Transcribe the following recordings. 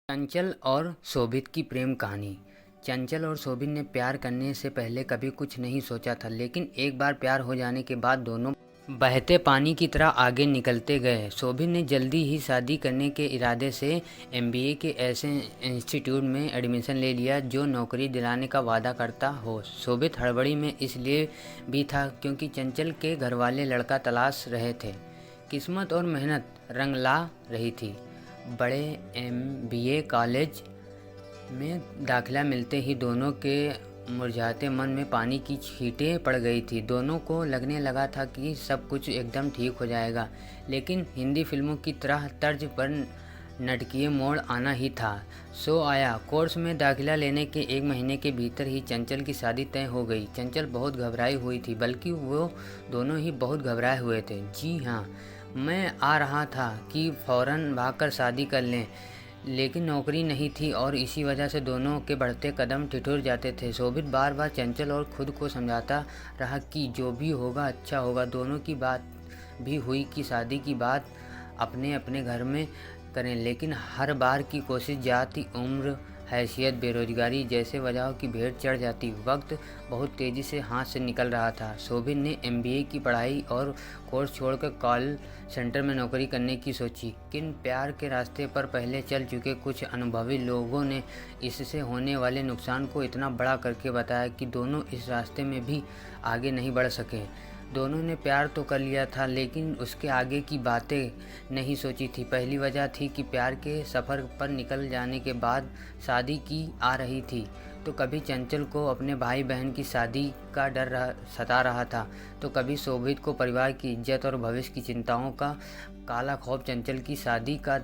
चंचल और शोभित की प्रेम कहानी। चंचल और शोभित ने प्यार करने से पहले कभी कुछ नहीं सोचा था, लेकिन एक बार प्यार हो जाने के बाद दोनों बहते पानी की तरह आगे निकलते गए। शोभित ने जल्दी ही शादी करने के इरादे से एमबीए के ऐसे इंस्टीट्यूट में एडमिशन ले लिया जो नौकरी दिलाने का वादा करता हो। शोभित हड़बड़ी में इसलिए भी था क्योंकि चंचल के घरवाले लड़का तलाश रहे थे। किस्मत और मेहनत रंग ला रही थी। बड़े एमबीए कॉलेज में दाखिला मिलते ही दोनों के मुरझाते मन में पानी की छींटें पड़ गई थी। दोनों को लगने लगा था कि सब कुछ एकदम ठीक हो जाएगा, लेकिन हिंदी फिल्मों की तरह तर्ज पर नाटकीय मोड़ आना ही था। सो आया। कोर्स में दाखिला लेने के 1 महीने के भीतर ही चंचल की शादी तय हो गई। चंचल बहुत घबराई हुई थी, बल्कि वो दोनों ही बहुत घबराए हुए थे। जी हाँ, मैं आ रहा था कि फ़ौरन भागकर शादी कर लें, लेकिन नौकरी नहीं थी और इसी वजह से दोनों के बढ़ते कदम ठिठुर जाते थे। शोभित बार बार चंचल और खुद को समझाता रहा कि जो भी होगा अच्छा होगा। दोनों की बात भी हुई कि शादी की बात अपने अपने घर में करें, लेकिन हर बार की कोशिश जाति, उम्र, हैसियत, बेरोजगारी जैसे वजहों की भेंट चढ़ जाती। वक्त बहुत तेज़ी से हाथ से निकल रहा था। शोभित ने एमबीए की पढ़ाई और कोर्स छोड़कर कॉल सेंटर में नौकरी करने की सोची, लेकिन प्यार के रास्ते पर पहले चल चुके कुछ अनुभवी लोगों ने इससे होने वाले नुकसान को इतना बड़ा करके बताया कि दोनों इस रास्ते में भी आगे नहीं बढ़ सके। दोनों ने प्यार तो कर लिया था, लेकिन उसके आगे की बातें नहीं सोची थी। पहली वजह थी कि प्यार के सफ़र पर निकल जाने के बाद शादी की आ रही थी, तो कभी चंचल को अपने भाई बहन की शादी का डर सता रहा था, तो कभी शोभित को परिवार की इज्जत और भविष्य की चिंताओं का काला खौफ। चंचल की शादी का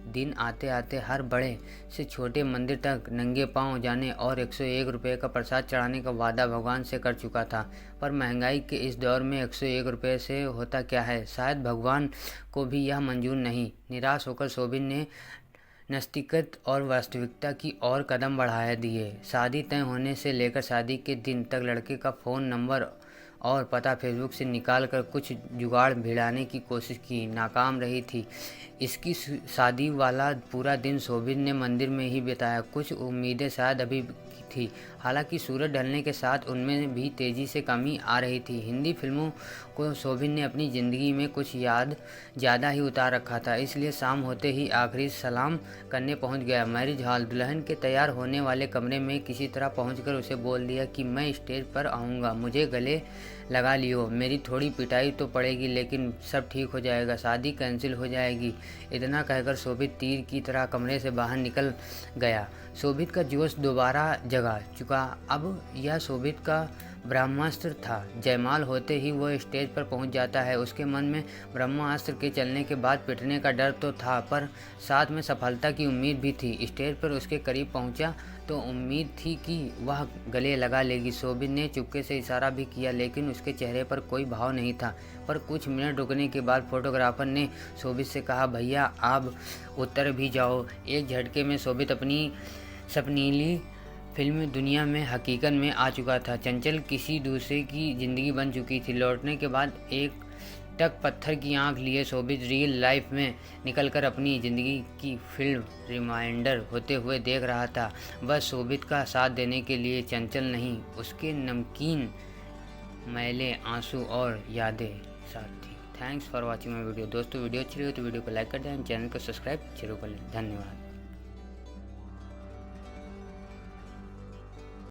दिन आते आते हर बड़े से छोटे मंदिर तक नंगे पांव जाने और 101 रुपये का प्रसाद चढ़ाने का वादा भगवान से कर चुका था। पर महंगाई के इस दौर में 101 रुपये से होता क्या है, शायद भगवान को भी यह मंजूर नहीं। निराश होकर शोभित ने नस्तिकत और वास्तविकता की ओर कदम बढ़ा दिए। शादी तय होने से लेकर शादी के दिन तक लड़के का फ़ोन नंबर और पता फेसबुक से निकाल कर कुछ जुगाड़ भिड़ाने की कोशिश की, नाकाम रही थी। इसकी शादी वाला पूरा दिन शोभित ने मंदिर में ही बिताया। कुछ उम्मीदें शायद अभी थी, हालांकि सूरज ढलने के साथ उनमें भी तेज़ी से कमी आ रही थी। हिंदी फिल्मों को शोभित ने अपनी ज़िंदगी में कुछ ज़्यादा ही उतार रखा था, इसलिए शाम होते ही आखिरी सलाम करने पहुंच गया मैरिज हॉल। दुल्हन के तैयार होने वाले कमरे में किसी तरह पहुंचकर उसे बोल दिया कि मैं स्टेज पर आऊँगा, मुझे गले लगा लियो। मेरी थोड़ी पिटाई तो पड़ेगी, लेकिन सब ठीक हो जाएगा, शादी कैंसिल हो जाएगी। इतना कहकर शोभित तीर की तरह कमरे से बाहर निकल गया। शोभित का जोश दोबारा जगा चुका। अब यह शोभित का ब्रह्मास्त्र था। जयमाल होते ही वो स्टेज पर पहुंच जाता है। उसके मन में ब्रह्मास्त्र के चलने के बाद पिटने का डर तो था, पर साथ में सफलता की उम्मीद भी थी। स्टेज पर उसके करीब पहुंचा तो उम्मीद थी कि वह गले लगा लेगी। शोभित ने चुपके से इशारा भी किया, लेकिन उसके चेहरे पर कोई भाव नहीं था। पर कुछ मिनट रुकने के बाद फोटोग्राफर ने शोभित से कहा, भैया आप उतर भी जाओ। एक झटके में शोभित अपनी सपनीली फिल्म दुनिया में हकीकत में आ चुका था। चंचल किसी दूसरे की ज़िंदगी बन चुकी थी। लौटने के बाद एक टक पत्थर की आंख लिए शोभित रियल लाइफ में निकलकर अपनी ज़िंदगी की फिल्म रिमाइंडर होते हुए देख रहा था। बस शोभित का साथ देने के लिए चंचल नहीं, उसके नमकीन मैले आंसू और यादें साथ थी। Thanks for watching my video. दोस्तों, वीडियो अच्छी लगी तो वीडियो को लाइक कर दें, चैनल को सब्सक्राइब जरूर कर लें। धन्यवाद।